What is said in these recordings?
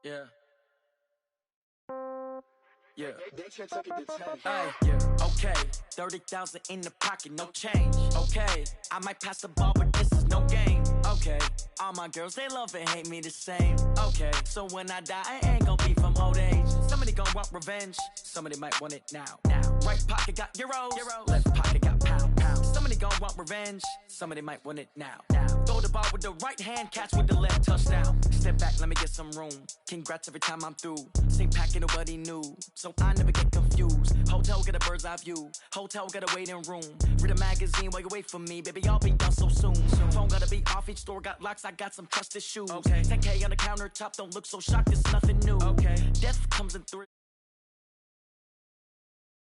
Yeah. Yeah. Okay. 30,000 in the pocket, no change. Okay. I might pass the ball, but this is no game. Okay. All my girls, they love and hate me the same. Okay. So when I die, I ain't gonna be from old age. Somebody gonna want revenge. Somebody might want it now. Right pocket got euros. Left pocket got pound. Somebody gonna want revenge. Somebody might want it now. Throw the ball with the right hand, catch with the left, touchdown. Step back, let me get some room. Congrats every time I'm through. Same packet, nobody knew. So I never get confused. Hotel get a bird's eye view. Hotel get a waiting room. Read a magazine while you wait for me. Baby, I'll be done so soon. Phone gotta be off, each store got locks. I got some trusted shoes. Okay. 10K on the countertop, don't look so shocked, it's nothing new. Okay. Death comes in three.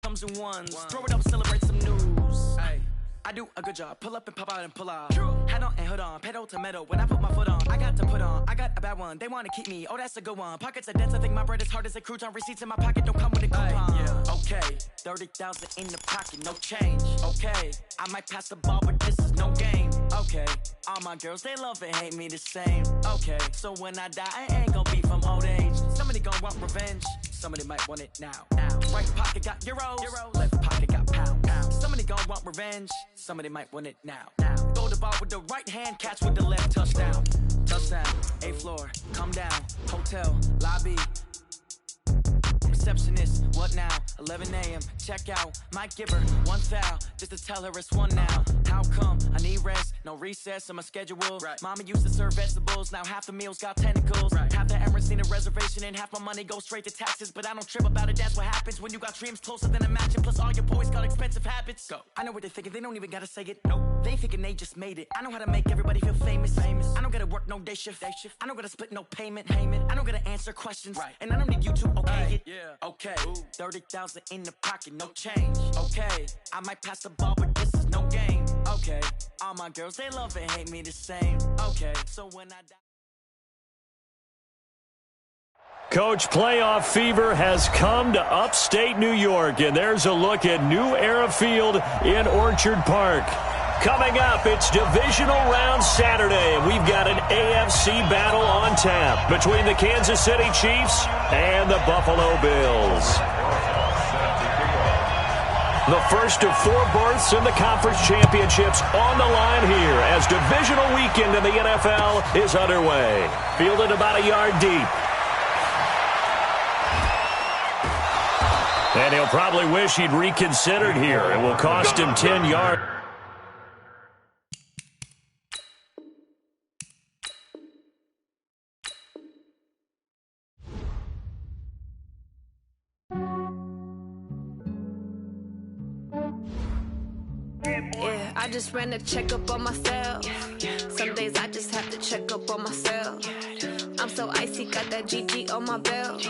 Comes in ones. Throw it up, celebrate some news. Ay. I do a good job, pull up and pop out and pull out. Hat on and hood on, pedal to metal. When I put my foot on, I got to put on. I got a bad one, they wanna keep me. Oh, that's a good one. Pockets are dense, I think my bread is hard as a crouton. Receipts in my pocket don't come with a coupon. Yeah. Okay, 30,000 in the pocket, no change. Okay, I might pass the ball, but this is no game. Okay, all my girls, they love and hate me the same. Okay, so when I die, I ain't gonna be from old age. Somebody gonna want revenge. Somebody might want it now. Right pocket got euros. Left pocket got pound. Somebody gon' want revenge. Somebody might want it now. Throw the ball with the right hand, catch with the left, touchdown. Touchdown, 8th floor, come down. Hotel, lobby. Receptionist, what now? 11 a.m., check out. Might give her one foul, just to tell her it's one now. How come? I need rest, no recess in my schedule. Right. Mama used to serve vegetables, now half the meals got tentacles. Right. Half the Emirates need a reservation and half my money goes straight to taxes. But I don't trip about it, that's what happens when you got dreams closer than a matching. Plus all your boys got expensive habits. Go. I know what they're thinking, they don't even gotta say it. Nope. They thinking they just made it. I know how to make everybody feel famous. I don't gotta work no day shift. I don't gotta split no payment. I don't gotta answer questions. Right. And I don't need you to okay it. Yeah. Okay, 30,000 in the pocket, no change. Okay, I might pass the ball, but this is no game. Okay, all my girls, they love and hate me the same. Okay, so when I die. Coach, playoff fever has come to upstate New York, and there's a look at New Era Field in Orchard Park. Coming up, it's divisional round Saturday, and we've got an AFC battle on tap between the Kansas City Chiefs and the Buffalo Bills. The first of 4 berths in the conference championships on the line here as divisional weekend in the NFL is underway. Fielded about a yard deep. And he'll probably wish he'd reconsidered here. It will cost him 10 yards. Yeah, I just ran a checkup on myself. Some days I just have to check up on myself. I'm so icy, got that GG on my belt.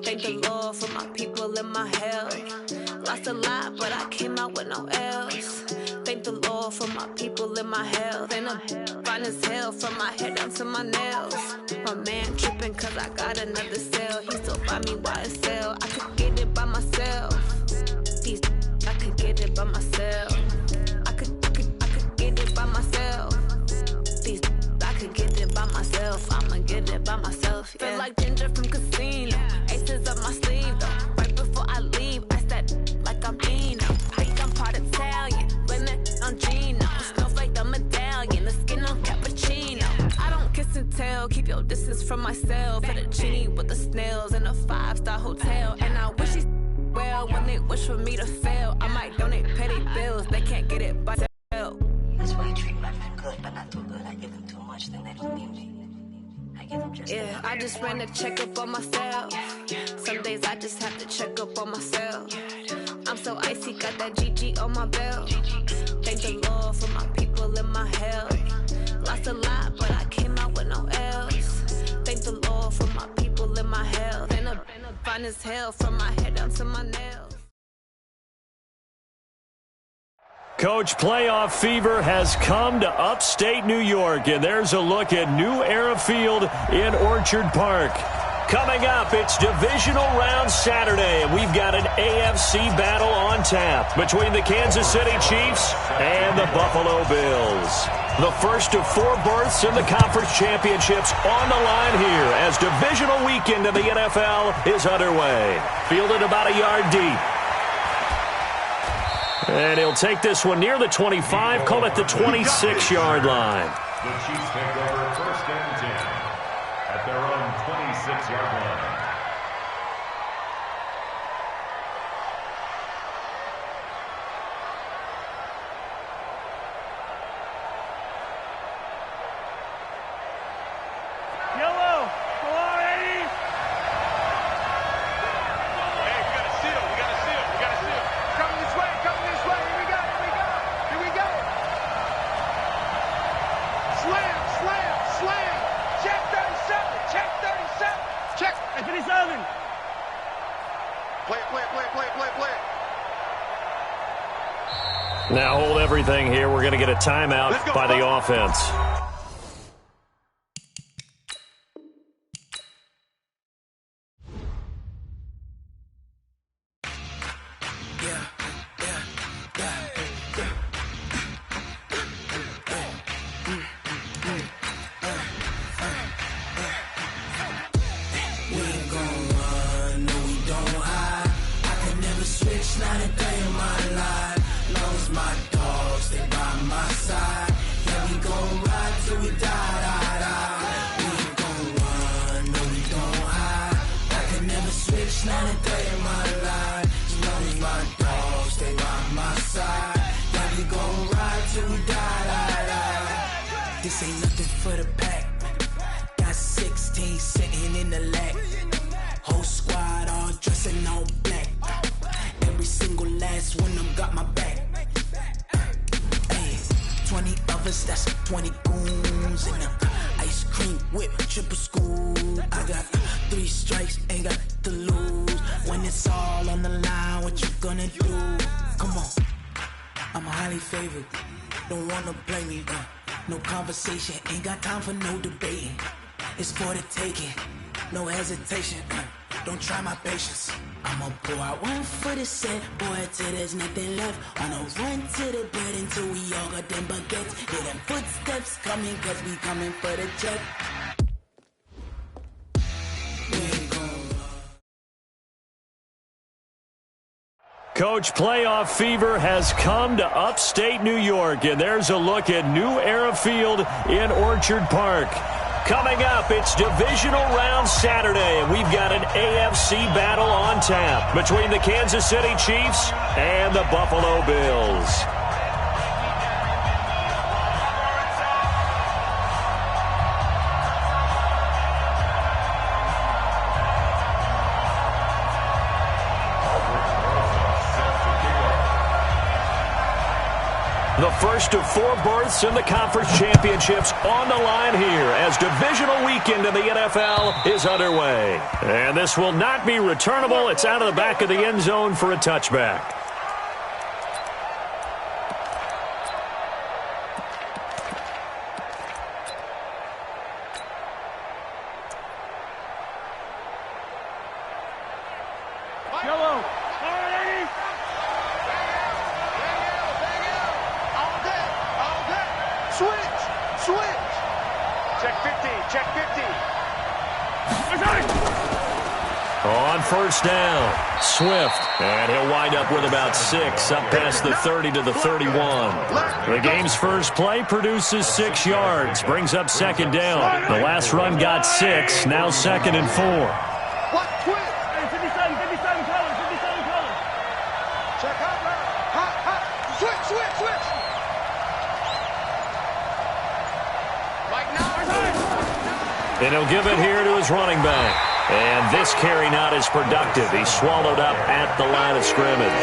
Thank the Lord for my people and my health. Lost a lot, but I came out with no L's. Thank the Lord for my people and my health. And I'm fine as hell from my head down to my nails. My man tripping cause I got another cell. He still buy me YSL. I could get it by myself. I could get it by myself. I could get it by myself. I could get it by myself. I'ma get it by myself. Yeah. Feel like Ginger from Casino. Aces up my sleeve though. Right before I leave, I said like I'm Dino. Think I'm part Italian. Blame it on Gino. Snowflake the medallion. The skin on cappuccino. I don't kiss and tell. Keep your distance from myself. Fettuccine with the snails in a 5-star hotel. And I wish he well when they wish for me to fail. I might donate petty bills. They can't get it by themselves. That's why I treat my men good, but not too good. I give them too much, then they don't need me. I give them just yeah, I just ran a checkup on myself. Some days I just have to check up on myself. I'm so icy, got that GG on my belt. Thank the Lord for my people and my health. Lost a lot, but I came out with no L's. Thank the Lord for my people and my health. And I'm fine as hell from my head down to my nails. Coach, playoff fever has come to upstate New York, and there's a look at New Era Field in Orchard Park. Coming up, it's Divisional Round Saturday, and we've got an AFC battle on tap between the Kansas City Chiefs and the Buffalo Bills. The first of 4 berths in the conference championships on the line here as divisional weekend in the NFL is underway. Fielded about a yard deep. And he'll take this one near the 25, call it the 26-yard line. The Chiefs take over 1st and 10 at their own 26-yard line. Yellow, come on, Eddie. Hey, we got a seal. Coming this way. Here we go. Slam. Check 37. Check 37. Play. Now hold everything here. We're going to get a timeout by the offense. This ain't nothing for the pack. Got 16 sitting in the lag. Whole squad all dressing all black. Every single last one of them got my back. Hey, 20 of us, that's 20 goons in the ice cream whip, triple scoop. I got 3 strikes, ain't got to lose. When it's all on the line, what you gonna do? Come on, I'm highly favored. Don't wanna play me, no conversation, ain't got time for no debating. It's for the taking, no hesitation. Don't try my patience. I'ma pour out one for the set, boy, till there's nothing left. On a run to the bread until we all got them baguettes. Hear them footsteps coming, cause we coming for the check. Coach, playoff fever has come to upstate New York, and there's a look at New Era Field in Orchard Park. Coming up, it's Divisional Round Saturday, and we've got an AFC battle on tap between the Kansas City Chiefs and the Buffalo Bills. The first of 4 berths in the conference championships on the line here as divisional weekend in the NFL is underway. And this will not be returnable. It's out of the back of the end zone for a touchback. Yellow. Switch. Check 50. On first down, Swift, and he'll wind up with about 6, up past the 30 to the 31. The game's first play produces 6 yards, brings up second down. The last run got 6, now 2nd and 4. What? Quick. 57 colors. Check hot. Switch. And he'll give it here to his running back. And this carry not as productive. He's swallowed up at the line of scrimmage.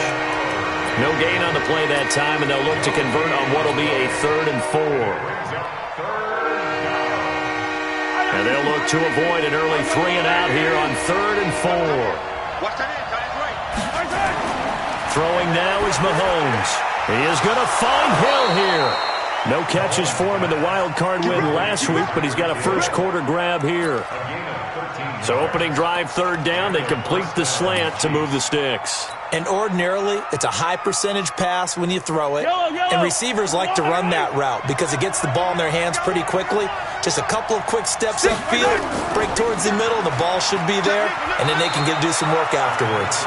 No gain on the play that time, and they'll look to convert on what will be a 3rd and 4. And they'll look to avoid an early 3 and out here on 3rd and 4. Throwing now is Mahomes. He is going to find Hill here. No catches for him in the wild card win last week, but he's got a first quarter grab here. So opening drive, third down, they complete the slant to move the sticks. And ordinarily, it's a high percentage pass when you throw it. And receivers like to run that route because it gets the ball in their hands pretty quickly. Just a couple of quick steps upfield, break towards the middle, the ball should be there, and then they can do some work afterwards.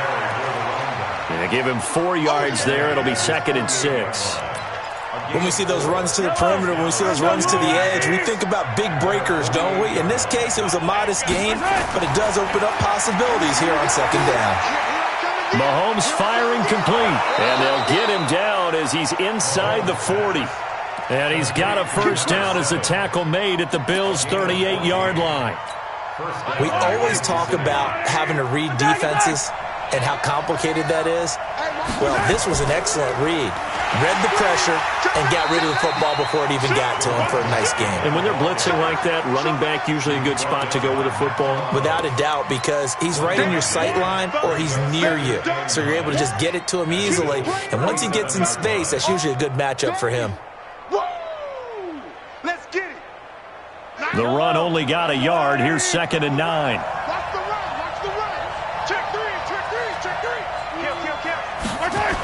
They give him 4 yards there. It'll be 2nd and 6. When we see those runs to the perimeter, when we see those runs to the edge, we think about big breakers, don't we? In this case, it was a modest gain, but it does open up possibilities here on 2nd down. Mahomes firing complete, and they'll get him down as he's inside the 40. And he's got a first down as the tackle made at the Bills' 38-yard line. We always talk about having to read defenses and how complicated that is. Well, this was an excellent read. Read the pressure and got rid of the football before it even got to him for a nice game. And when they're blitzing like that, running back usually a good spot to go with a football? Without a doubt, because he's right in your sight line or he's near you. So you're able to just get it to him easily. And once he gets in space, that's usually a good matchup for him. Let's get it. The run only got a yard. Here's 2nd and 9. Watch the run. Watch the run. Check three. Check three. Check three. Kill. Watch it.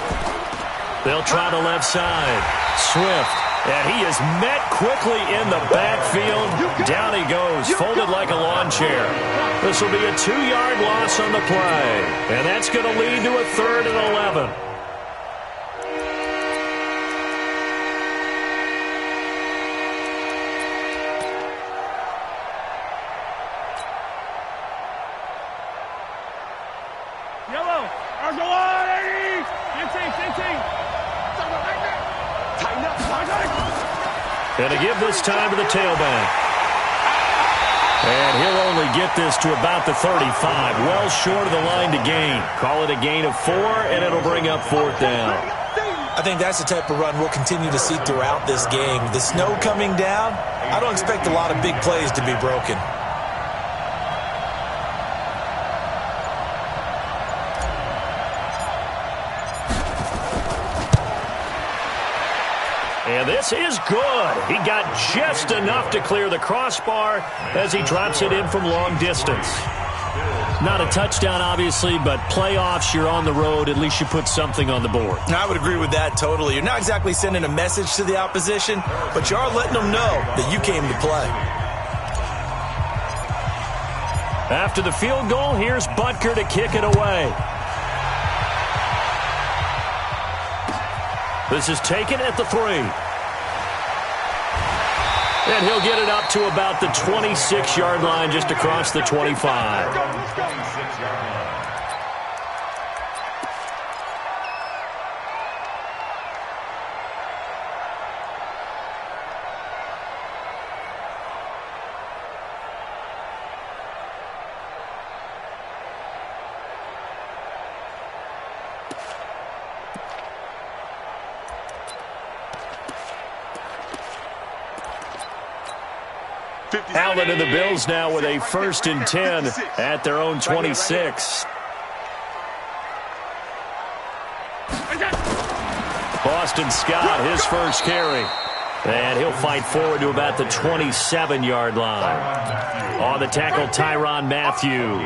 They'll try the left side. Swift. And he is met quickly in the backfield. Down he goes, folded like a lawn chair. This will be a 2-yard loss on the play. And that's going to lead to a 3rd and 11. Yellow. Argolani. 15. Tighten up. And to give this time to the tailback. And he'll only get this to about the 35. Well short of the line to gain. Call it a gain of 4, and it'll bring up 4th down. I think that's the type of run we'll continue to see throughout this game. The snow coming down, I don't expect a lot of big plays to be broken. And this is good. He got just enough to clear the crossbar as he drops it in from long distance. Not a touchdown, obviously, but playoffs, you're on the road. At least you put something on the board. I would agree with that totally. You're not exactly sending a message to the opposition, but you are letting them know that you came to play. After the field goal, here's Butker to kick it away. This is taken at the 3. And he'll get it up to about the 26-yard line, just across the 25. Allen and the Bills now with a 1st and 10 at their own 26. Boston Scott, his first carry. And he'll fight forward to about the 27-yard line. On the tackle, Tyrann Mathieu.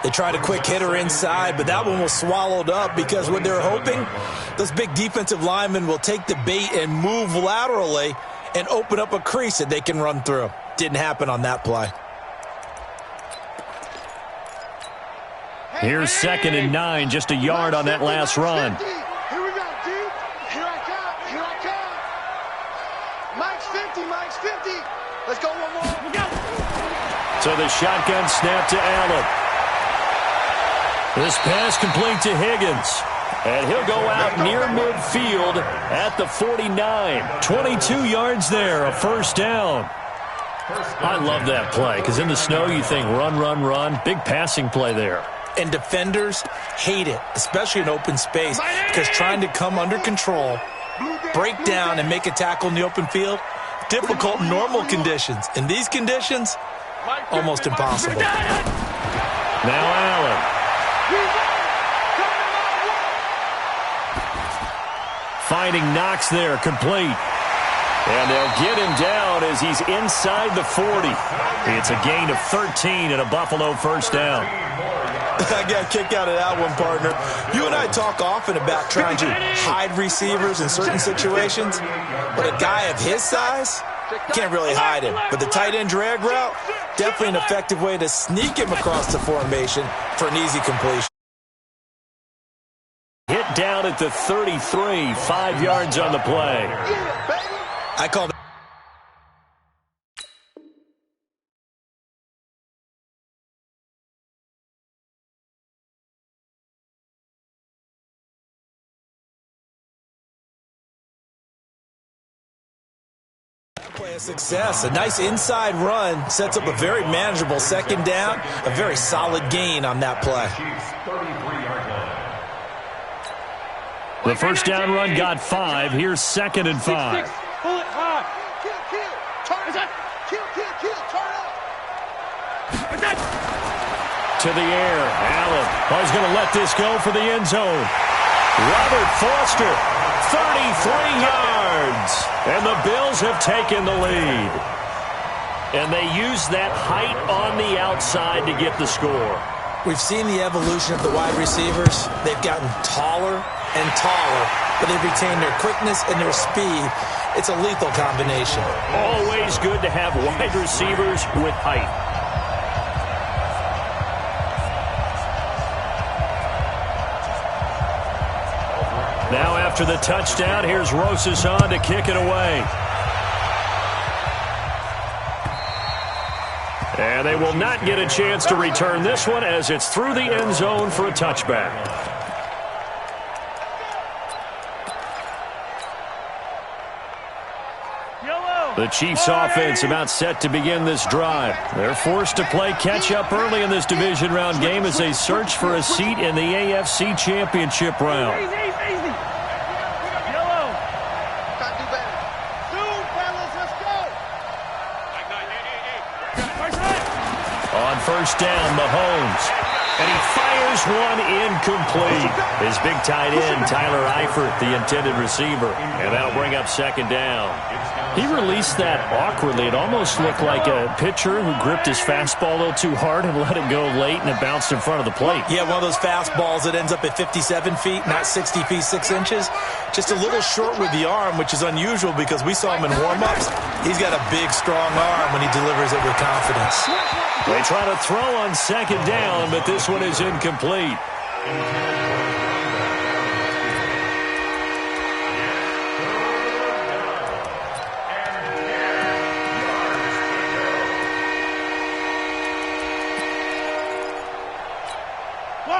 They tried a quick hitter inside, but that one was swallowed up because what they're hoping, those big defensive linemen will take the bait and move laterally and open up a crease that they can run through. Didn't happen on that play. Here's 2nd and 9, just a yard on that last run. Here we go, dude. Here I come. Mike's 50. Let's go one more. We go. So the shotgun snap to Allen. This pass complete to Higgins. And he'll go out near midfield at the 49. 22 yards there, a first down. I love that play because in the snow you think run. Big passing play there. And defenders hate it, especially in open space, because trying to come under control, break down, and make a tackle in the open field, difficult in normal conditions. In these conditions, almost impossible. Now Allen. Finding Knox there, complete. And they'll get him down as he's inside the 40. It's a gain of 13 and a Buffalo first down. I got a kick out of that one, partner. You and I talk often about trying to hide receivers in certain situations, but a guy of his size, can't really hide him. But the tight end drag route, definitely an effective way to sneak him across the formation for an easy completion. Hit down at the 33, 5 yards on the play. I call that. Play a success. A nice inside run sets up a very manageable second down. A very solid gain on that play. The first down run got 5. Here's 2nd and 5. Pull it hard. Kill. Turn it up. Kill. Turn it up. To the air. Allen is going to let this go for the end zone. Robert Foster, 33 yards. And the Bills have taken the lead. And they use that height on the outside to get the score. We've seen the evolution of the wide receivers. They've gotten taller and taller, but they've retained their quickness and their speed. It's a lethal combination. Always good to have wide receivers with height. Now after the touchdown, here's Rosas on to kick it away. And they will not get a chance to return this one as it's through the end zone for a touchback. The Chiefs offense about set to begin this drive. They're forced to play catch-up early in this division round game as they search for a seat in the AFC Championship round. Easy. Yellow. Got to do better. Soon, fellas, let's go. On first down, Mahomes. And he fires one incomplete. His big tight end, Tyler Eifert, the intended receiver. And that'll bring up 2nd down. He released that awkwardly. It almost looked like a pitcher who gripped his fastball a little too hard and let it go late, and it bounced in front of the plate. Yeah, one of those fastballs that ends up at 57 feet, not 60 feet, 6 inches. Just a little short with the arm, which is unusual because we saw him in warm-ups. He's got a big, strong arm when he delivers it with confidence. They try to throw on 2nd down, but this one is incomplete.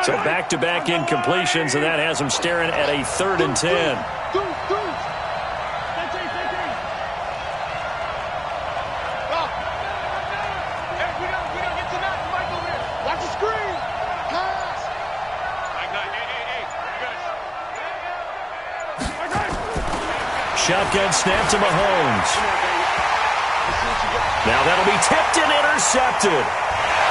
So back-to-back incompletions, and that has him staring at a 3rd and 10. Watch the screen. Pass. Shotgun snap to Mahomes. Now that'll be tipped and intercepted.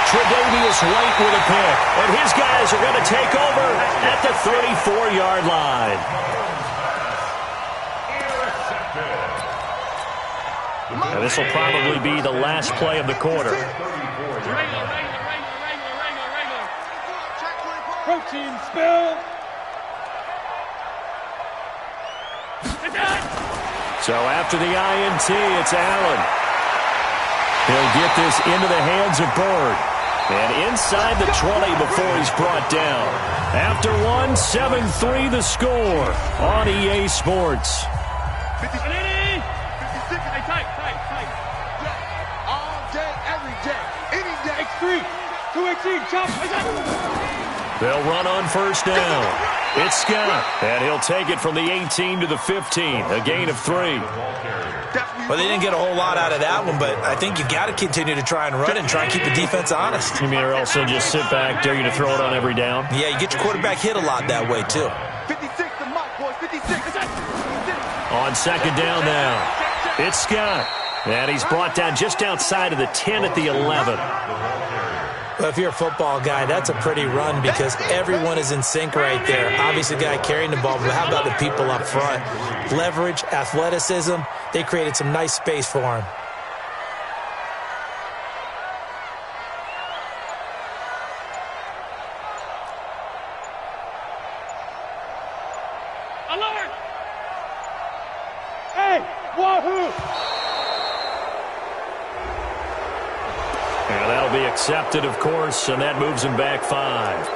Tre'Davious White with a pick. And his guys are going to take over at the 34-yard line. Now this will probably be the last play of the quarter. Protein spill. So after the INT, it's Allen. He'll get this into the hands of Bird. And inside the 20 before he's brought down. After one, 7-3 the score on EA Sports. 56, tight. All day, every day, any day. X3, 2X3, chop. They'll run on first down. It's Scott, and he'll take it from the 18 to the 15, a gain of 3. Well, they didn't get a whole lot out of that one, but I think you got to continue to try and run and try and keep the defense honest. You mean or else they'll just sit back, dare you to throw it on every down? Yeah, you get your quarterback hit a lot that way, too. 56 to Mike, boys, 56. On second down now, it's Scott, and he's brought down just outside of the 10 at the 11. Well, if you're a football guy, that's a pretty run because everyone is in sync right there. Obviously, the guy carrying the ball, but how about the people up front? Leverage, athleticism, they created some nice space for him. Alert! Hey, wahoo! And that'll be accepted, of course, and that moves him back 5.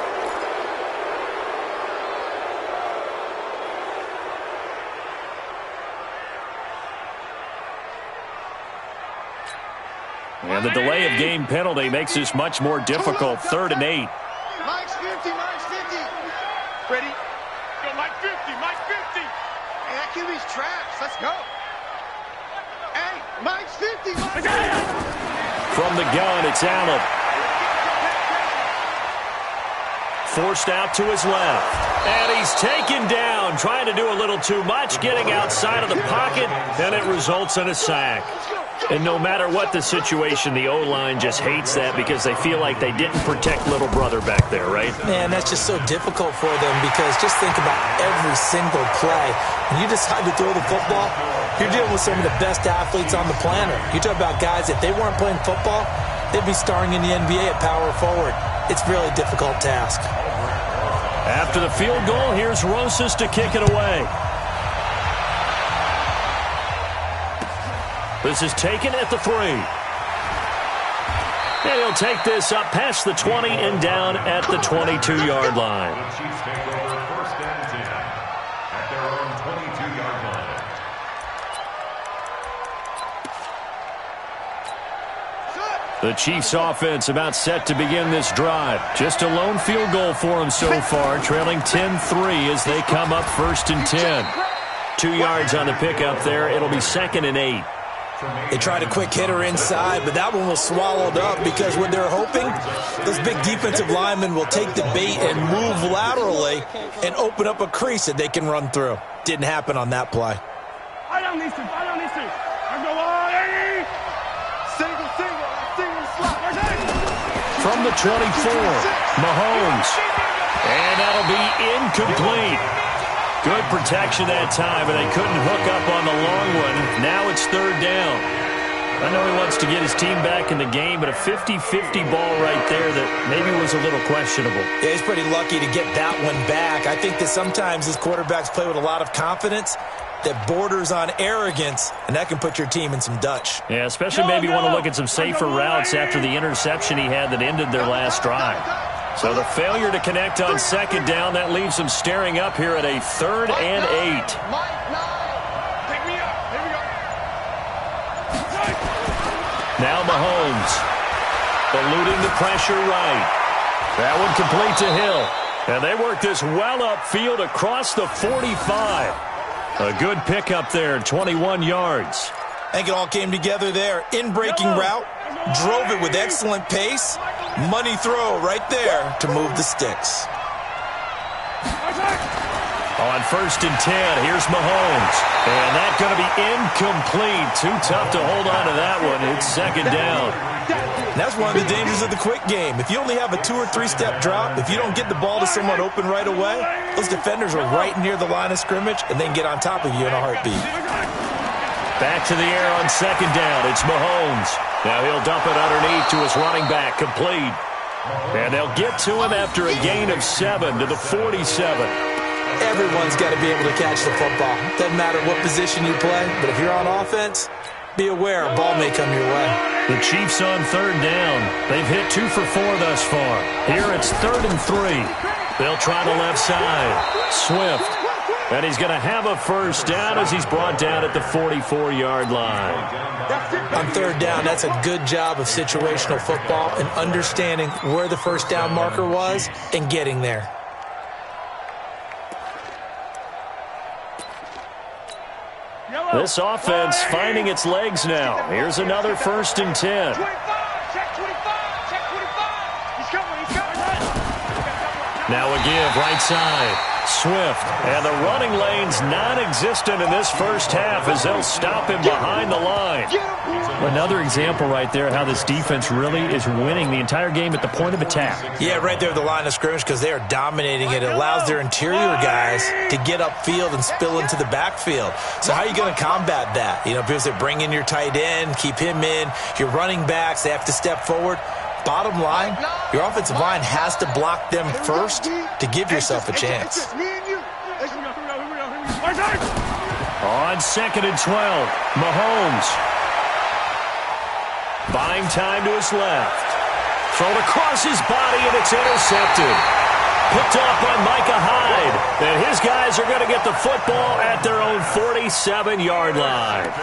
And the delay of game penalty makes this much more difficult. 3rd and 8. Mike's 50, Mike's 50. Ready? Go, Mike 50, Mike 50. Hey, that QB's trash. Let's go. Hey, Mike's 50, Mike's 50. From the gun, it's Allen. Forced out to his left. And he's taken down, trying to do a little too much, getting outside of the pocket, and it results in a sack. And no matter what the situation, the O-line just hates that because they feel like they didn't protect little brother back there, right? Man, that's just so difficult for them because just think about every single play. When you decide to throw the football, you're dealing with some of the best athletes on the planet. You talk about guys, if they weren't playing football, they'd be starring in the NBA at power forward. It's a really difficult task. After the field goal, here's Rosas to kick it away. This is taken at the 3. And he'll take this up past the 20 and down at the 22-yard line. The Chiefs take over 1st and 10 at their own 22-yard line. The Chiefs offense about set to begin this drive. Just a lone field goal for them so far, trailing 10-3 as they come up 1st and 10. 2 yards on the pickup there. It'll be 2nd and 8. They tried a quick hitter inside, but that one was swallowed up because what they're hoping, those big defensive linemen will take the bait and move laterally and open up a crease that they can run through. Didn't happen on that play. I don't need to. I go on. Single slot. From the 24, Mahomes. And that'll be incomplete. Good protection that time, and they couldn't hook up on the long one. Now it's 3rd down. I know he wants to get his team back in the game, but a 50-50 ball right there that maybe was a little questionable. Yeah, he's pretty lucky to get that one back. I think that sometimes his quarterbacks play with a lot of confidence that borders on arrogance, and that can put your team in some Dutch. Yeah, especially maybe want to look at some safer routes after the interception he had that ended their last drive. So the failure to connect on 2nd down, that leaves them staring up here at a 3rd and 8. Now Mahomes, eluding the pressure right. That one complete to Hill. And they work this well upfield across the 45. A good pickup there, 21 yards. I think it all came together there. In-breaking route, drove it with excellent pace. Money throw right there to move the sticks. On 1st and 10, here's Mahomes. And that's going to be incomplete. Too tough to hold on to that one. It's 2nd down. That's one of the dangers of the quick game. If you only have a 2- or 3-step drop, if you don't get the ball to someone open right away, those defenders are right near the line of scrimmage, and they can get on top of you in a heartbeat. Back to the air on 2nd down. It's Mahomes. Now he'll dump it underneath to his running back, complete. And they'll get to him after a gain of 7 to the 47. Everyone's got to be able to catch the football. Doesn't matter what position you play, but if you're on offense, be aware a ball may come your way. The Chiefs on 3rd down. They've hit 2 for 4 thus far. Here it's 3rd and 3. They'll try the left side. Swift. And he's going to have a 1st down as he's brought down at the 44-yard line. On 3rd down, that's a good job of situational football and understanding where the 1st down marker was and getting there. This offense finding its legs now. Here's another 1st and 10. Now a give right side. Swift. And the running lane's non-existent in this first half as they'll stop him behind the line. Another example right there how this defense really is winning the entire game at the point of attack. Yeah, right there at the line of scrimmage because they are dominating it. It allows their interior guys to get upfield and spill into the backfield. So how are you going to combat that? You know, people say bring in your tight end, keep him in. Your running backs, they have to step forward. Bottom line, your offensive line has to block them first to give yourself a chance. On 2nd and 12, Mahomes. Buying time to his left. Thrown across his body, and it's intercepted. Picked off by Micah Hyde. And his guys are going to get the football at their own 47-yard line.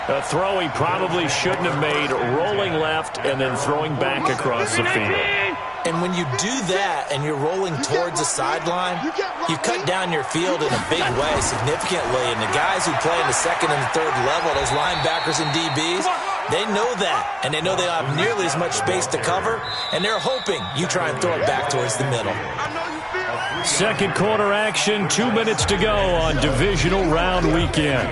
A throw he probably shouldn't have made, rolling left and then throwing back across the field. And when you do that and you're rolling towards the sideline, you cut down your field in a big way, significantly. And the guys who play in the second and the third level, those linebackers and DBs, they know that. And they know they don't have nearly as much space to cover. And they're hoping you try and throw it back towards the middle. Second quarter action, 2 minutes to go on divisional round weekend.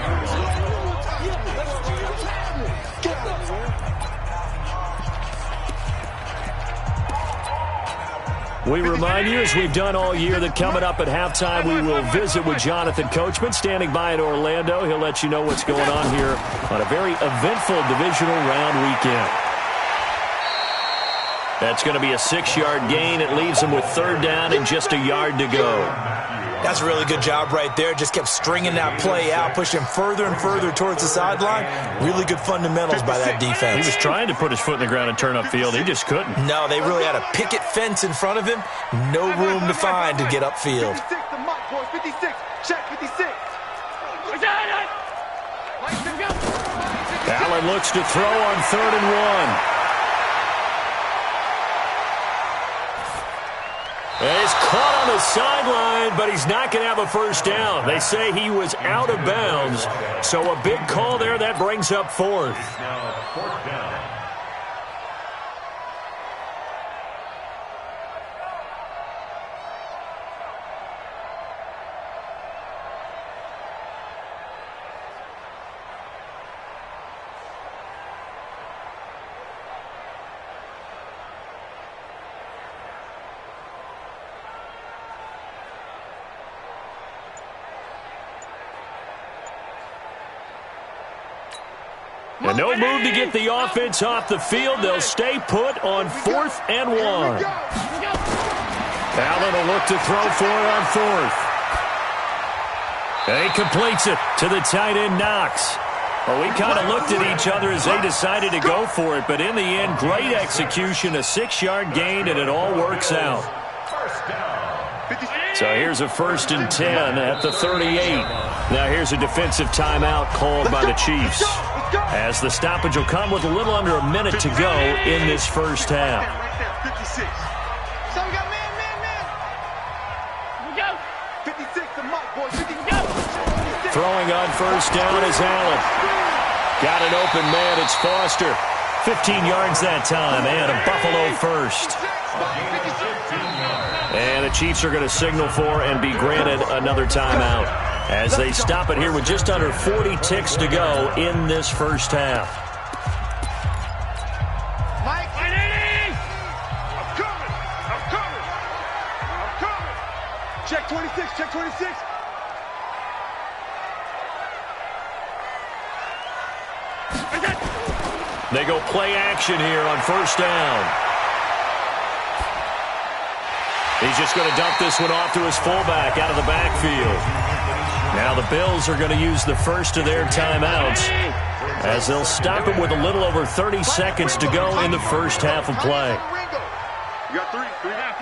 We remind you, as we've done all year, that coming up at halftime, we will visit with Jonathan Coachman, standing by in Orlando. He'll let you know what's going on here on a very eventful divisional round weekend. That's going to be a 6-yard gain. It leaves them with third down and just a yard to go. That's a really good job right there. Just kept stringing that play out, pushing further and further towards the sideline. Really good fundamentals by that defense. He was trying to put his foot in the ground and turn upfield. He just couldn't. No, they really had a picket fence in front of him. No room to find to get upfield. 56, check 56. Allen looks to throw on 3rd and 1. And he's caught on the sideline, but he's not going to have a first down. They say he was out of bounds. So a big call there. That brings up 4th. Now 4th down. And no move to get the offense off the field. They'll stay put on 4th and 1. Allen will look to throw for it on 4th. And he completes it to the tight end, Knox. Well, we kind of looked at each other as they decided to go for it, but in the end, great execution, a 6-yard gain, and it all works out. So here's a 1st and 10 at the 38. Now here's a defensive timeout called by the Chiefs, as the stoppage will come with a little under a minute to go in this first half. So we got man. We go. 56, the mic, boys. 56. Throwing on first down is Allen. Got an open man. It's Foster. 15 yards that time, and a Buffalo first. And the Chiefs are going to signal for and be granted another timeout as they stop it here with just under 40 ticks to go in this first half. Mike, I'm coming. Check 26. They go play action here on first down. He's just going to dump this one off to his fullback out of the backfield. Now the Bills are going to use the first of their timeouts as they'll stop him with a little over 30 seconds to go in the first half of play. You got 3. Half.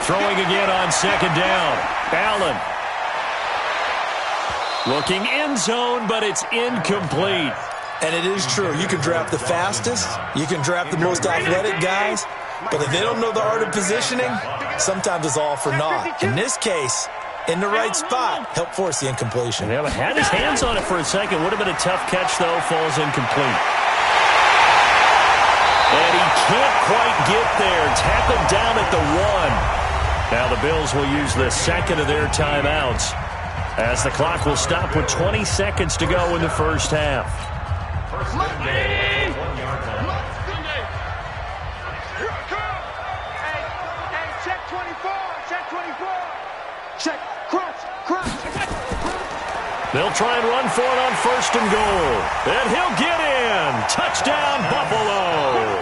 Throwing again on second down. Allen. Looking end zone, but it's incomplete. And it is true. You can draft the fastest. You can draft the most athletic guys. But if they don't know the art of positioning, sometimes it's all for naught. In this case, in the right spot, help force the incompletion. Yeah, but had his hands on it for a second. Would have been a tough catch, though. Falls incomplete. And he can't quite get there. Tackled down at the 1. Now the Bills will use the second of their timeouts as the clock will stop with 20 seconds to go in the first half. First and 10 at the 1-yard line. Hey, check 24, check 24. Check, crunch. They'll try and run for it on first and goal. And he'll get in. Touchdown, Buffalo.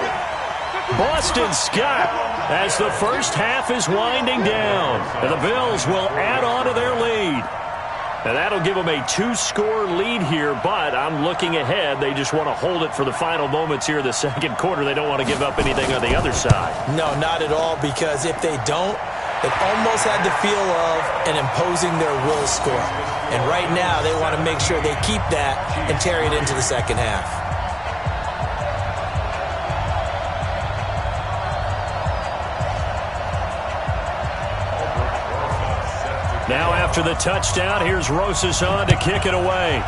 Boston Scott, as the first half is winding down. And the Bills will add on to their lead. And that'll give them a 2-score lead here, but I'm looking ahead. They just want to hold it for the final moments here in the second quarter. They don't want to give up anything on the other side. No, not at all, because if they don't, it almost had the feel of an imposing their will score. And right now, they want to make sure they keep that and carry it into the second half. Now after the touchdown, here's Rosas on to kick it away.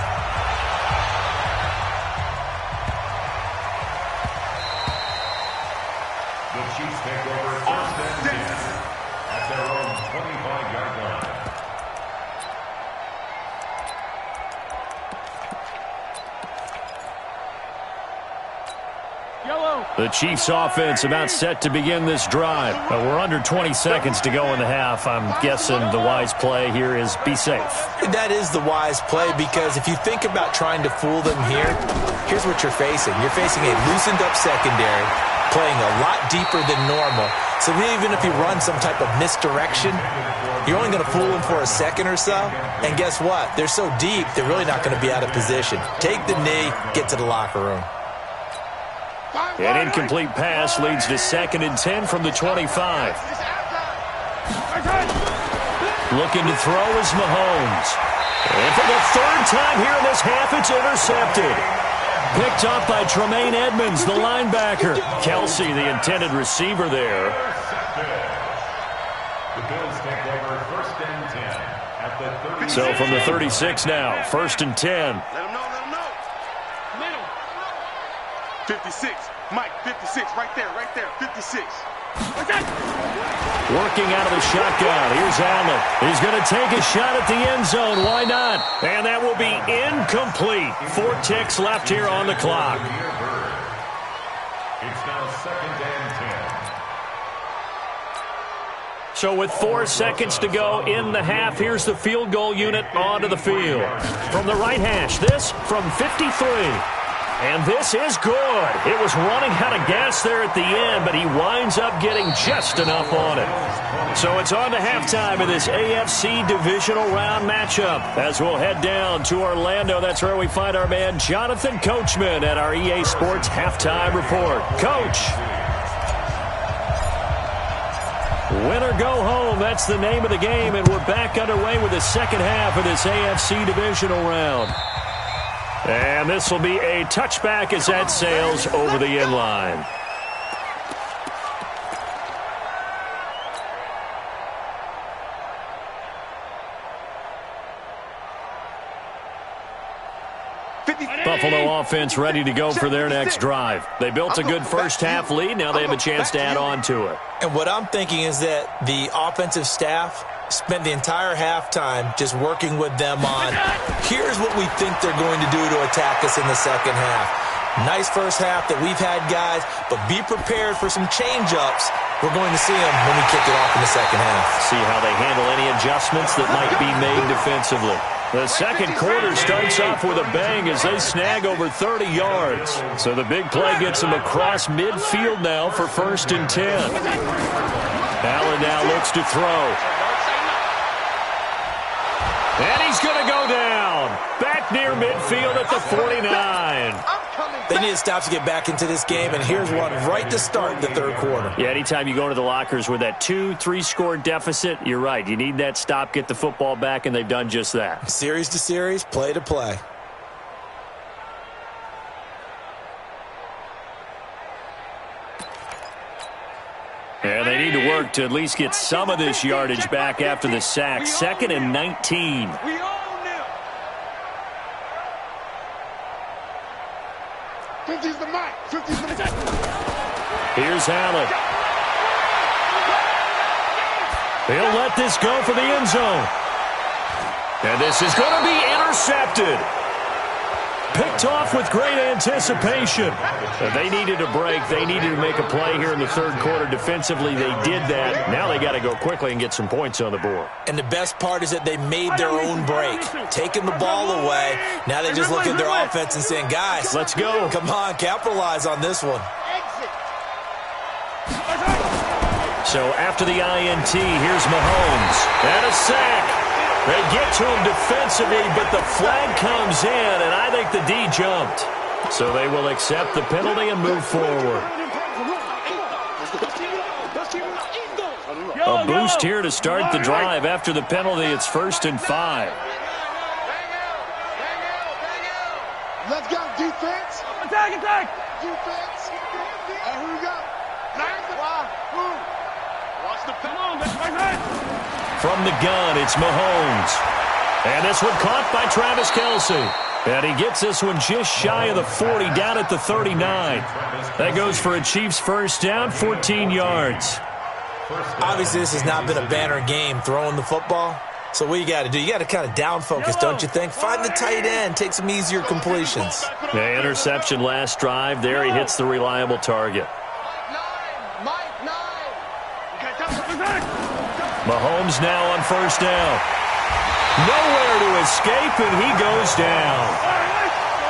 The Chiefs take over first and 10 at their own 25-yard line. The Chiefs offense about set to begin this drive. We're under 20 seconds to go in the half. I'm guessing the wise play here is be safe. That is the wise play, because if you think about trying to fool them here, here's what you're facing. You're facing a loosened up secondary, playing a lot deeper than normal. So even if you run some type of misdirection, you're only going to fool them for a second or so. And guess what? They're so deep, they're really not going to be out of position. Take the knee, get to the locker room. An incomplete pass leads to 2nd and 10 from the 25. Looking to throw is Mahomes. And for the 3rd time here in this half, it's intercepted. Picked up by Tremaine Edmonds, the linebacker. Kelsey, the intended receiver there. The Bills take over first and 10 at the 36. So from the 36 now, 1st and 10. Let him know. Middle. 56. Mike, 56, right there, 56. Working out of the shotgun. Here's Allen. He's going to take a shot at the end zone. Why not? And that will be incomplete. 4 ticks left here on the clock. It's now 2nd and 10. So with 4 seconds to go in the half, here's the field goal unit onto the field. From the right hash, this from 53. And this is good. It was running out of gas there at the end, but he winds up getting just enough on it. So it's on to halftime in this AFC divisional round matchup. As we'll head down to Orlando, that's where we find our man Jonathan Coachman at our EA Sports Halftime Report. Coach. Win or go home, that's the name of the game, and we're back underway with the second half of this AFC divisional round. And this will be a touchback as that sails over the end line. Buffalo offense ready to go for their next drive. They built a good first half lead. Now they have a chance to add on to it. And what I'm thinking is that the offensive staff spent the entire halftime just working with them on, here's what we think they're going to do to attack us in the second half. Nice first half that we've had, guys, but be prepared for some change-ups. We're going to see them when we kick it off in the second half. See how they handle any adjustments that might be made defensively. The second quarter starts off with a bang as they snag over 30 yards. So the big play gets them across midfield now for 1st and 10. Allen now looks to throw. And he's going to go down. Back near midfield at the 49. They need to stop to get back into this game, and here's one right to start the third quarter. Yeah, anytime you go into the lockers with that 2-3 score deficit, you're right. You need that stop, get the football back, and they've done just that. Series to series, play to play. And they need to work to at least get some of this yardage back after the sack. 2nd and 19. Here's Allen. He'll let this go for the end zone. And this is going to be intercepted. Picked off with great anticipation. They needed a break. They needed to make a play here in the third quarter. Defensively, they did that. Now they got to go quickly and get some points on the board. And the best part is that they made their own break. Taking the ball away. Now they just look at their offense and saying, guys, let's go. Come on, capitalize on this one. So after the INT, here's Mahomes. And a sack. They get to him defensively, but the flag comes in, and I think the D jumped. So they will accept the penalty and move forward. A boost here to start the drive. After the penalty, it's 1st and 5. Let's go, defense. Attack. Defense. Here we go. Watch the penalty. From the gun, it's Mahomes. And this one caught by Travis Kelce. And he gets this one just shy of the 40, down at the 39. That goes for a Chiefs first down, 14 yards. Obviously, this has not been a banner game throwing the football. So what you got to do, you got to kind of down focus, don't you think? Find the tight end, take some easier completions. The interception last drive. There he hits the reliable target. Mahomes now on first down. Nowhere to escape, and he goes down.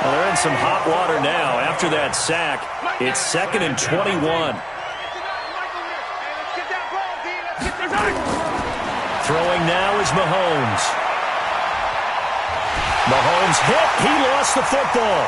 Well, they're in some hot water now. After that sack, it's 2nd and 21. Throwing now is Mahomes. Mahomes hit. He lost the football.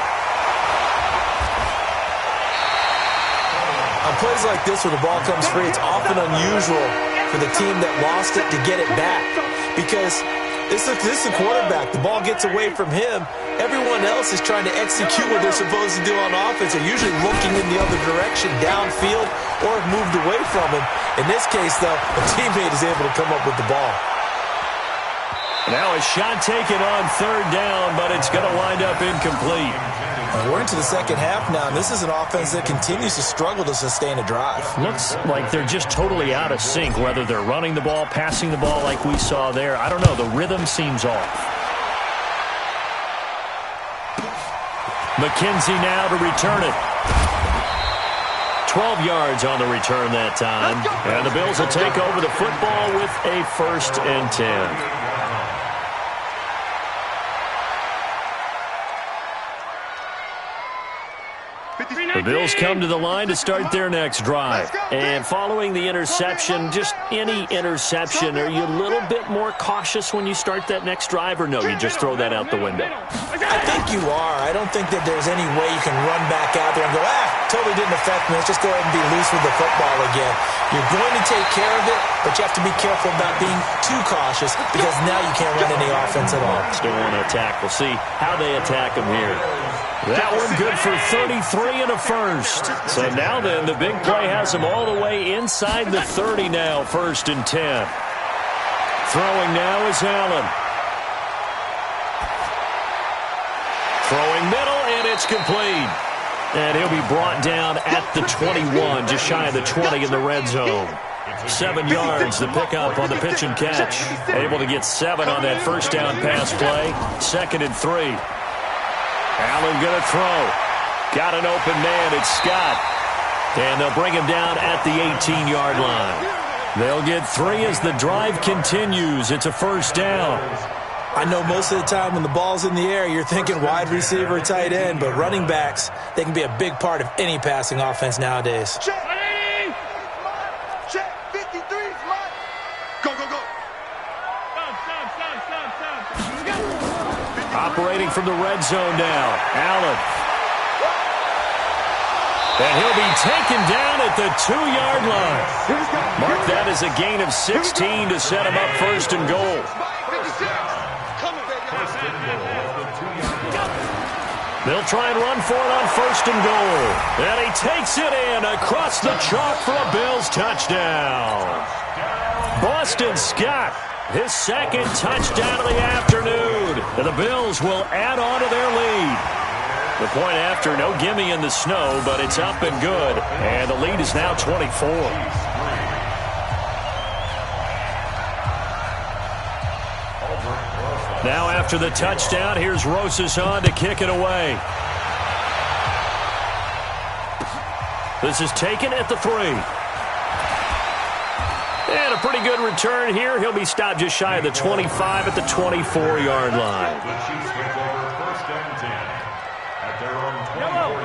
On plays like this where the ball comes free, it's often unusual for the team that lost it to get it back, because this is the quarterback. The ball gets away from him. Everyone else is trying to execute what they're supposed to do on offense. They're usually looking in the other direction, downfield, or have moved away from him. In this case, though, a teammate is able to come up with the ball. Now a shot taken on third down, but it's going to wind up incomplete. We're into the second half now, and this is an offense that continues to struggle to sustain a drive. Looks like they're just totally out of sync, whether they're running the ball, passing the ball like we saw there. I don't know. The rhythm seems off. McKenzie now to return it. 12 yards on the return that time. And the Bills will take over the football with a 1st and 10. The Bills come to the line to start their next drive. And following the interception, just any interception, are you a little bit more cautious when you start that next drive, or no, you just throw that out the window? I think you are. I don't think that there's any way you can run back out there and go, totally didn't affect me. Let's just go ahead and be loose with the football again. You're going to take care of it, but you have to be careful about being too cautious, because now you can't run any offense at all. Still want to attack. We'll see how they attack them here. That one good for 33 and a first. So now then, the big play has them all the way inside the 30 now, 1st and 10. Throwing now is Allen. Throwing middle, and it's complete. And he'll be brought down at the 21, just shy of the 20 in the red zone. 7 yards, the pickup on the pitch and catch. Able to get 7 on that first down pass play. 2nd and 3. Allen going to throw. Got an open man. It's Scott. And they'll bring him down at the 18-yard line. They'll get 3 as the drive continues. It's a 1st down. I know most of the time when the ball's in the air, you're thinking wide receiver, tight end, but running backs, they can be a big part of any passing offense nowadays. Check. 53 is mine. Go. Operating from the red zone now. Allen. And he'll be taken down at the 2-yard line. Mark that as a gain of 16 to set him up 1st and goal. They'll try and run for it on 1st and goal. And he takes it in across the chalk for a Bills touchdown. Boston Scott, his 2nd touchdown of the afternoon. And the Bills will add on to their lead. The point after, no gimme in the snow, but it's up and good. And the lead is now 24. Now after the touchdown, here's Rosas on to kick it away. This is taken at the 3. And a pretty good return here. He'll be stopped just shy of the 25 at the 24-yard line.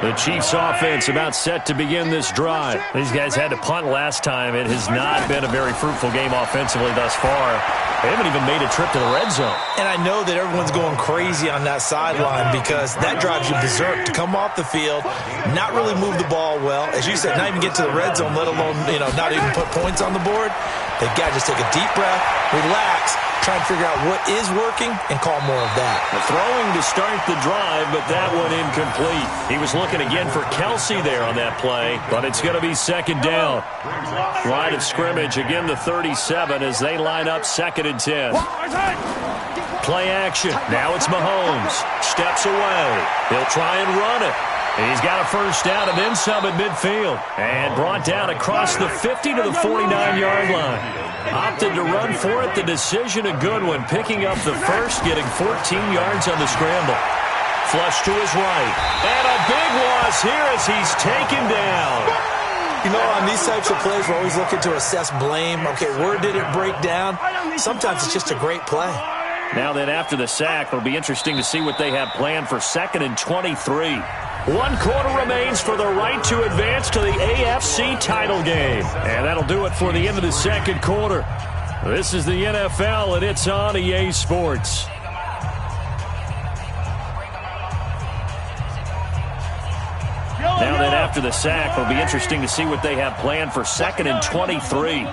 The Chiefs offense about set to begin this drive. These guys had to punt last time. It has not been a very fruitful game offensively thus far. They haven't even made a trip to the red zone. And I know that everyone's going crazy on that sideline because that drives you berserk to come off the field, not really move the ball well. As you said, not even get to the red zone, let alone, not even put points on the board. They've got to just take a deep breath, relax, try and figure out what is working and call more of that. The throwing to start the drive, but that one incomplete. He was looking again for Kelsey there on that play, but it's going to be second down. Line of scrimmage, again the 37 as they line up second and 10. Play action. Now it's Mahomes. Steps away. He'll try and run it. He's got a first down and then some at midfield. And brought down across the 50 to the 49-yard line. Opted to run for it. The decision a good one. Picking up the first, getting 14 yards on the scramble. Flush to his right. And a big loss here as he's taken down. On these types of plays, we're always looking to assess blame. Okay, where did it break down? Sometimes it's just a great play. Now then, after the sack, it'll be interesting to see what they have planned for second and 23. 1 quarter remains for the right to advance to the AFC title game. And that'll do it for the end of the second quarter. This is the NFL, and it's on EA Sports. Now then, after the sack, it'll be interesting to see what they have planned for second and 23.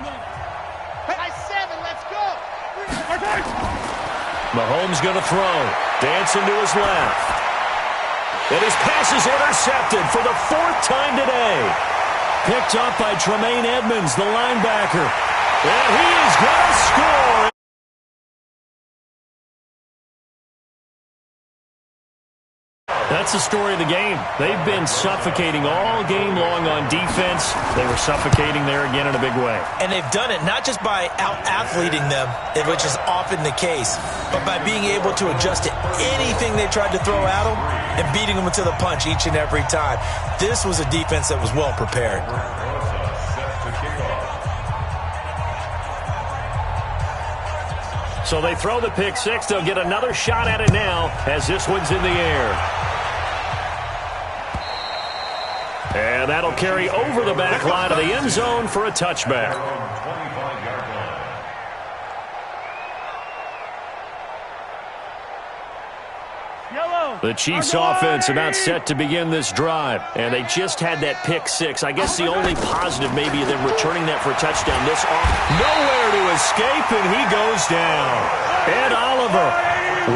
Mahomes going to throw. Dancing to his left. And his pass is intercepted for the 4th time today. Picked up by Tremaine Edmonds, the linebacker. And he is going to score. That's the story of the game. They've been suffocating all game long on defense. They were suffocating there again in a big way. And they've done it not just by out-athleting them, which is often the case, but by being able to adjust to anything they tried to throw at them and beating them to the punch each and every time. This was a defense that was well prepared. So they throw the pick six. They'll get another shot at it now as this one's in the air. And that'll carry over the back line of the end zone for a touchback. The Chiefs offense about set to begin this drive. And they just had that pick six. I guess the only positive maybe them returning that for a touchdown. This off. Nowhere to escape, and he goes down. Ed Oliver.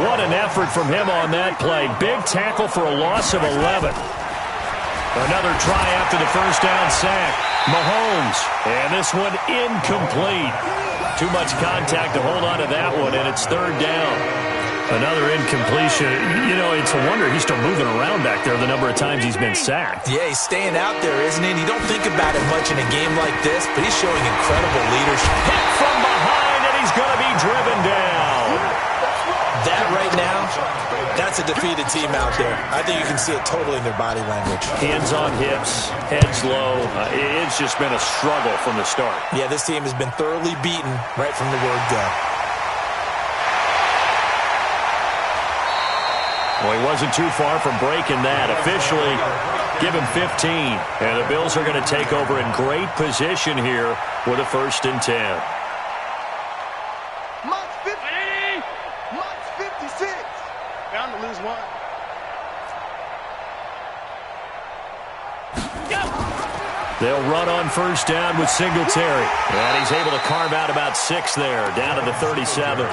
What an effort from him on that play. Big tackle for a loss of 11. Another try after the first down sack. Mahomes. And this one incomplete. Too much contact to hold on to that one, and it's third down. Another incompletion. It's a wonder he's still moving around back there the number of times he's been sacked. Yeah, he's staying out there, isn't he? And you don't think about it much in a game like this, but he's showing incredible leadership. Hit from behind, and he's going to be driven down. That right now, that's a defeated team out there. I think you can see it totally in their body language. Hands on hips, heads low. It's just been a struggle from the start. Yeah, this team has been thoroughly beaten right from the word go. Well, he wasn't too far from breaking that. Officially, give him 15. And the Bills are going to take over in great position here with a 1st and 10. March 50. March 56. Bound to lose one. They'll run on first down with Singletary. And he's able to carve out about 6 there, down to the 37.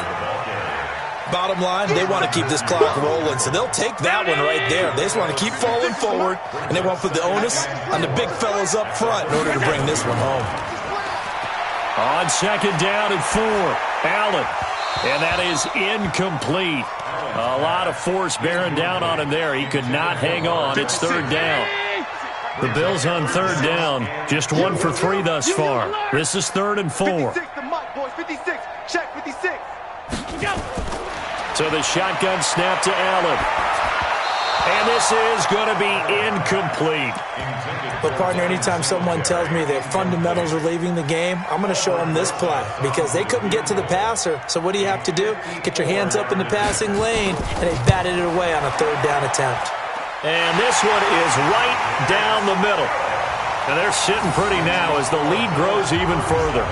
Bottom line, they want to keep this clock rolling, so they'll take that one right there. They just want to keep falling forward, and they want to put the onus on the big fellas up front in order to bring this one home. On second down and 4, Allen. And that is incomplete. A lot of force bearing down on him there. He could not hang on. It's third down. The Bills on third down, just 1 for 3 thus far. This is 3rd and 4. 56 to Mike, boys. 56. Check 56. So the shotgun snap to Allen. And this is going to be incomplete. But, partner, anytime someone tells me that fundamentals are leaving the game, I'm going to show them this play because they couldn't get to the passer. So what do you have to do? Get your hands up in the passing lane, and they batted it away on a third down attempt. And this one is right down the middle. And they're sitting pretty now as the lead grows even further.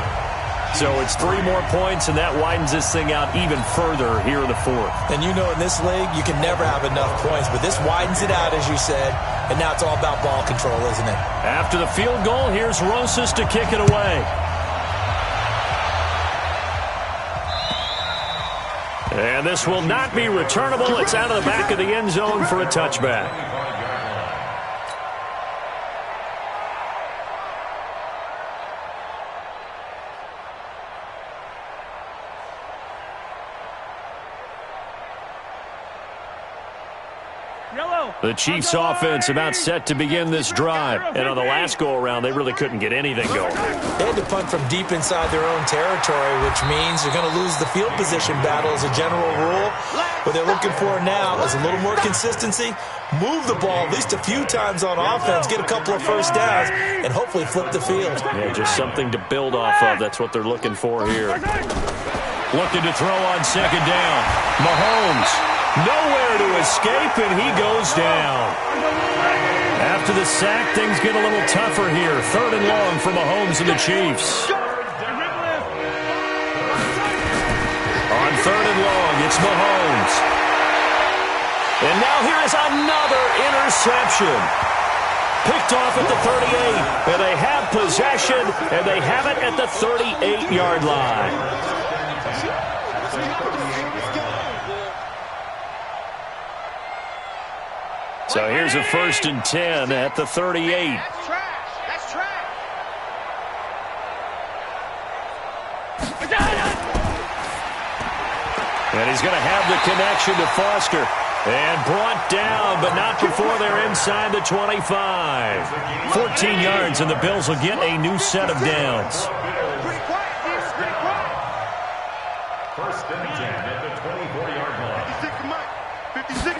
So it's 3 more points, and that widens this thing out even further here in the fourth. And you know in this league, you can never have enough points, but this widens it out, as you said, and now it's all about ball control, isn't it? After the field goal, here's Rosas to kick it away. And this will not be returnable. It's out of the back of the end zone for a touchback. The Chiefs offense about set to begin this drive. And on the last go-around, they really couldn't get anything going. They had to punt from deep inside their own territory, which means they're going to lose the field position battle as a general rule. What they're looking for now is a little more consistency, move the ball at least a few times on offense, get a couple of first downs, and hopefully flip the field. Yeah, just something to build off of. That's what they're looking for here. Looking to throw on second down. Mahomes. Nowhere to escape, and he goes down. After the sack, things get a little tougher here. 3rd and long for Mahomes and the Chiefs. On 3rd and long, it's Mahomes. And now here is another interception. Picked off at the 38, and they have possession, and they have it at the 38-yard line. So here's a 1st and 10 at the 38. That's trash. That's trash. And he's going to have the connection to Foster. And brought down, but not before they're inside the 25. 14 yards, and the Bills will get a new set of downs. Pretty quiet, Pierce. Pretty quiet. 1st and 10 at the 24-yard line. 56, Mike. 56.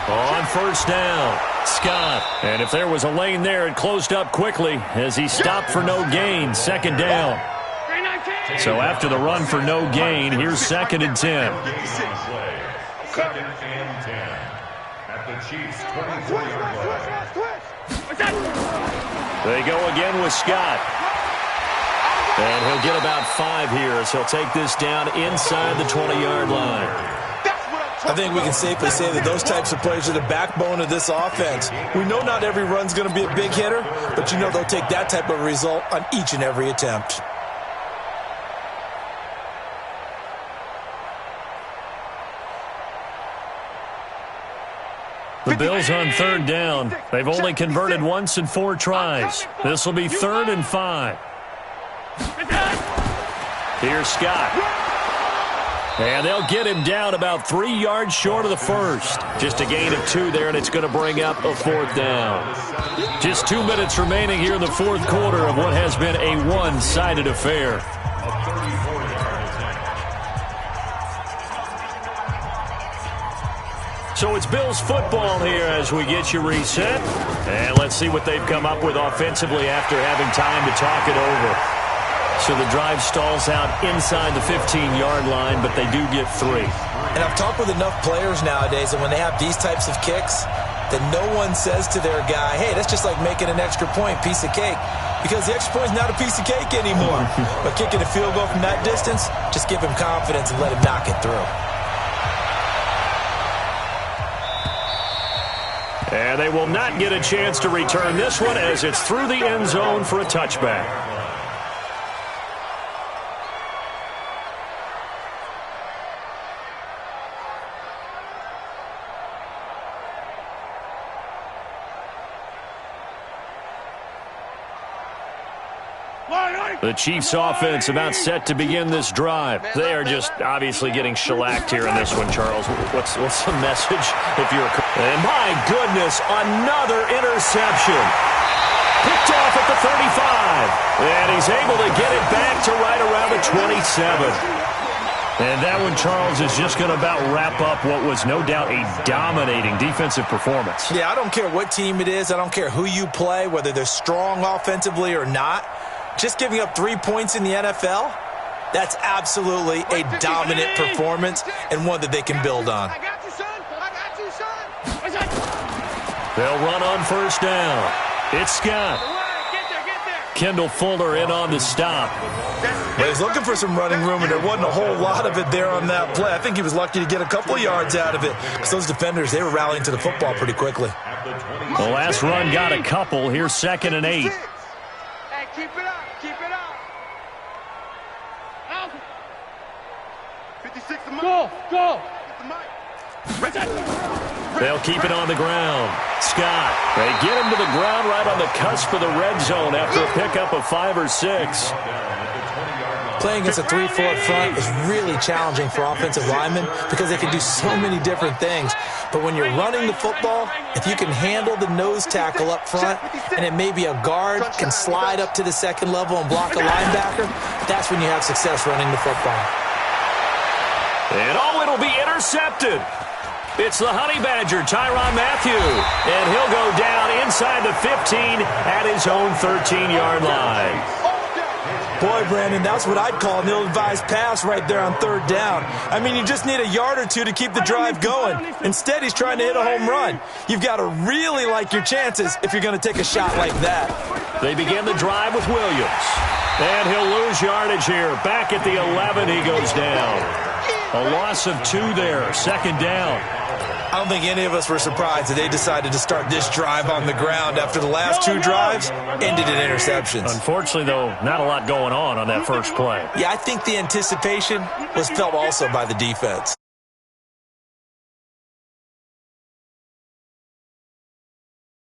On 1st down, Scott. And if there was a lane there, it closed up quickly as he stopped for no gain. 2nd down. So after the run for no gain, here's 2nd and 10. 2nd and 10 at the Chiefs' 24-yard line. They go again with Scott. And he'll get about 5 here as he'll take this down inside the 20-yard line. I think we can safely say that those types of plays are the backbone of this offense. We know not every run's going to be a big hitter, but you know they'll take that type of result on each and every attempt. The Bills on 3rd down. They've only converted once in 4 tries. This will be 3rd and 5. Here's Scott. And they'll get him down about 3 yards short of the 1st. Just a gain of 2 there, and it's going to bring up a 4th down. Just 2 minutes remaining here in the 4th quarter of what has been a one-sided affair. So it's Bills football here as we get you reset. And let's see what they've come up with offensively after having time to talk it over. So the drive stalls out inside the 15-yard line, but they do get 3. And I've talked with enough players nowadays that when they have these types of kicks, that no one says to their guy, hey, that's just like making an extra point, piece of cake. Because the extra point's not a piece of cake anymore. But kicking a field goal from that distance, just give him confidence and let him knock it through. And they will not get a chance to return this one as it's through the end zone for a touchback. The Chiefs offense about set to begin this drive. They are just obviously getting shellacked here in this one, Charles. What's the message if you're... And my goodness, another interception. Picked off at the 35. And he's able to get it back to right around the 27. And that one, Charles, is just going to about wrap up what was no doubt a dominating defensive performance. Yeah, I don't care what team it is. I don't care who you play, whether they're strong offensively or not. Just giving up 3 points in the NFL, that's absolutely a dominant performance and one that they can build on. I got you, son. I got you, son. They'll run on first down. It's Scott. Kendall Fuller in on the stop. Well, he's looking for some running room, and there wasn't a whole lot of it there on that play. I think he was lucky to get a couple of yards out of it because those defenders, they were rallying to the football pretty quickly. The last run got a couple. Here's 2nd and 8. Hey, keep it up. Keep it up. 56 to Mike. Go. They'll keep it on the ground. Scott, they get him to the ground right on the cusp of the red zone after a pickup of 5 or 6. Playing against a 3-4 front is really challenging for offensive linemen because they can do so many different things. But when you're running the football, if you can handle the nose tackle up front and it may be a guard can slide up to the second level and block a linebacker, that's when you have success running the football. And it'll be intercepted. It's the Honey Badger, Tyrann Mathieu. And he'll go down inside the 15 at his own 13-yard line. Boy, Brandon, that's what I'd call an ill-advised pass right there on 3rd down. I mean, you just need a yard or two to keep the drive going. Instead, he's trying to hit a home run. You've got to really like your chances if you're going to take a shot like that. They begin the drive with Williams. And he'll lose yardage here. Back at the 11, he goes down. A loss of 2 there, 2nd down. I don't think any of us were surprised that they decided to start this drive on the ground after the last 2 drives ended in interceptions. Unfortunately, though, not a lot going on that first play. Yeah, I think the anticipation was felt also by the defense.